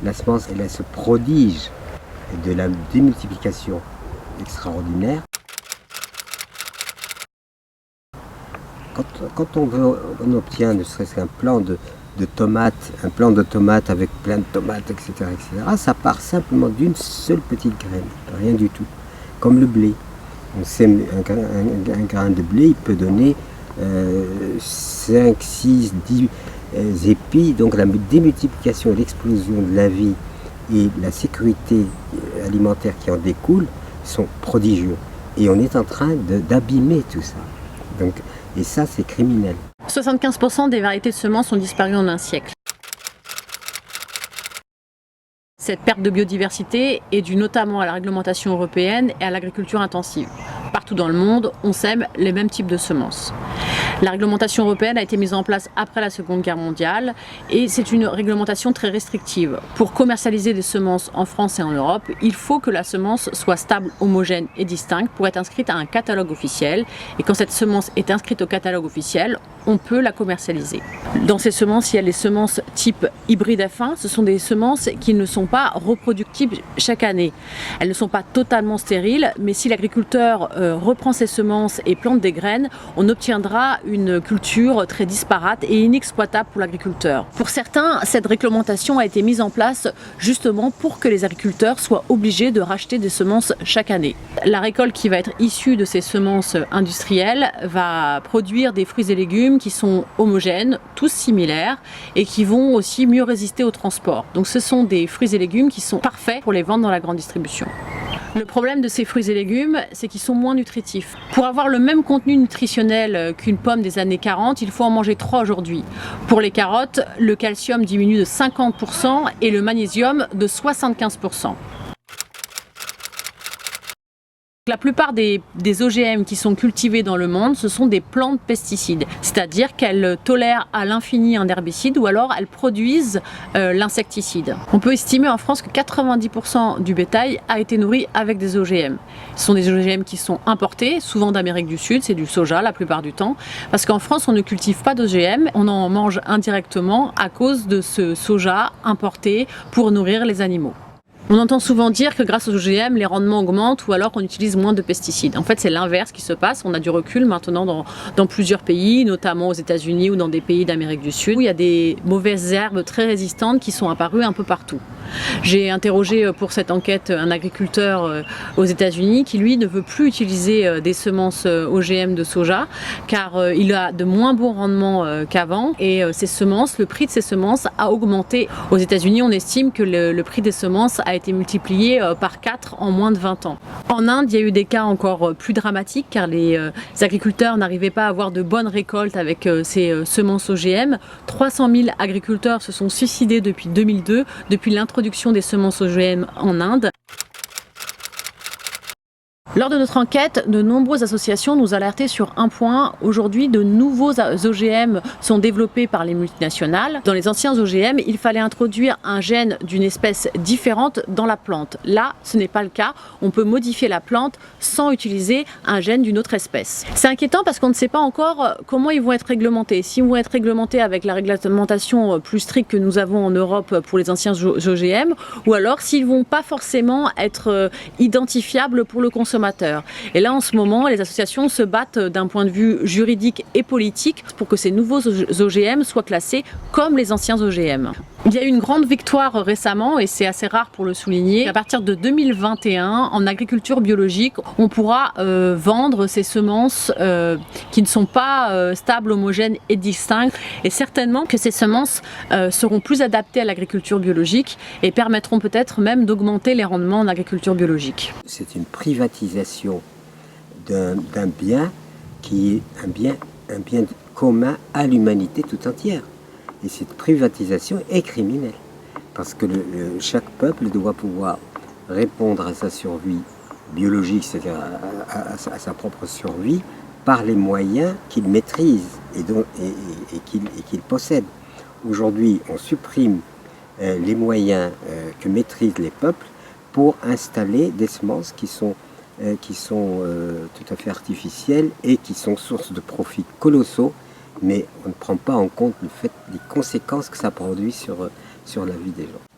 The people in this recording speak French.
La semence, elle a ce prodige de la démultiplication extraordinaire. Quand on obtient ne serait-ce qu'un plant de tomates, un plant de tomates avec plein de tomates, etc., ça part simplement d'une seule petite graine, rien du tout. Comme le blé. On sait un grain de blé, il peut donner 5, 6, 10 épis. Donc la démultiplication et l'explosion de la vie et la sécurité alimentaire qui en découle sont prodigieux. Et on est en train d'abîmer tout ça. Donc, et ça, c'est criminel. 75% des variétés de semences ont disparu en un siècle. Cette perte de biodiversité est due notamment à la réglementation européenne et à l'agriculture intensive. Partout dans le monde, on sème les mêmes types de semences. La réglementation européenne a été mise en place après la Seconde Guerre mondiale et c'est une réglementation très restrictive. Pour commercialiser des semences en France et en Europe, il faut que la semence soit stable, homogène et distincte pour être inscrite à un catalogue officiel. Et quand cette semence est inscrite au catalogue officiel, on peut la commercialiser. Dans ces semences, il y a les semences type hybride F1. Ce sont des semences qui ne sont pas reproductibles chaque année. Elles ne sont pas totalement stériles, mais si l'agriculteur reprend ces semences et plante des graines, on obtiendra une culture très disparate et inexploitable pour l'agriculteur. Pour certains, cette réglementation a été mise en place justement pour que les agriculteurs soient obligés de racheter des semences chaque année. La récolte qui va être issue de ces semences industrielles va produire des fruits et légumes qui sont homogènes, tous similaires et qui vont aussi mieux résister au transport. Donc ce sont des fruits et légumes qui sont parfaits pour les vendre dans la grande distribution. Le problème de ces fruits et légumes, c'est qu'ils sont moins nutritifs. Pour avoir le même contenu nutritionnel qu'une pomme des années 40, il faut en manger 3 aujourd'hui. Pour les carottes, le calcium diminue de 50% et le magnésium de 75%. La plupart des OGM qui sont cultivés dans le monde, ce sont des plantes pesticides, c'est-à-dire qu'elles tolèrent à l'infini un herbicide ou alors elles produisent l'insecticide. On peut estimer en France que 90% du bétail a été nourri avec des OGM. Ce sont des OGM qui sont importés, souvent d'Amérique du Sud, c'est du soja la plupart du temps, parce qu'en France on ne cultive pas d'OGM, on en mange indirectement à cause de ce soja importé pour nourrir les animaux. On entend souvent dire que grâce aux OGM, les rendements augmentent ou alors qu'on utilise moins de pesticides. En fait, c'est l'inverse qui se passe. On a du recul maintenant dans plusieurs pays, notamment aux États-Unis ou dans des pays d'Amérique du Sud, où il y a des mauvaises herbes très résistantes qui sont apparues un peu partout. J'ai interrogé pour cette enquête un agriculteur aux États-Unis qui, lui, ne veut plus utiliser des semences OGM de soja car il a de moins bons rendements qu'avant et ces semences, le prix de ces semences a augmenté. Aux États-Unis, on estime que le prix des semences a été multiplié par 4 en moins de 20 ans. En Inde, il y a eu des cas encore plus dramatiques car les agriculteurs n'arrivaient pas à avoir de bonnes récoltes avec ces semences OGM. 300 000 agriculteurs se sont suicidés depuis 2002, depuis l'introduction des semences OGM en Inde. Lors de notre enquête, de nombreuses associations nous alertaient sur un point. Aujourd'hui, de nouveaux OGM sont développés par les multinationales. Dans les anciens OGM, il fallait introduire un gène d'une espèce différente dans la plante. Là, ce n'est pas le cas. On peut modifier la plante sans utiliser un gène d'une autre espèce. C'est inquiétant parce qu'on ne sait pas encore comment ils vont être réglementés. S'ils vont être réglementés avec la réglementation plus stricte que nous avons en Europe pour les anciens OGM, ou alors s'ils ne vont pas forcément être identifiables pour le consommateur. Et là, en ce moment, les associations se battent d'un point de vue juridique et politique pour que ces nouveaux OGM soient classés comme les anciens OGM. Il y a eu une grande victoire récemment, et c'est assez rare pour le souligner. À partir de 2021, en agriculture biologique, on pourra vendre ces semences qui ne sont pas stables, homogènes et distinctes. Et certainement que ces semences seront plus adaptées à l'agriculture biologique et permettront peut-être même d'augmenter les rendements en agriculture biologique. C'est une privatisation d'un bien qui est un bien commun à l'humanité tout entière. Et cette privatisation est criminelle, parce que chaque peuple doit pouvoir répondre à sa survie biologique, c'est-à-dire à sa propre survie, par les moyens qu'il maîtrise et qu'il possède. Aujourd'hui, on supprime les moyens que maîtrisent les peuples pour installer des semences qui sont tout à fait artificielles et qui sont source de profits colossaux, mais on ne prend pas en compte les conséquences que ça produit sur la vie des gens.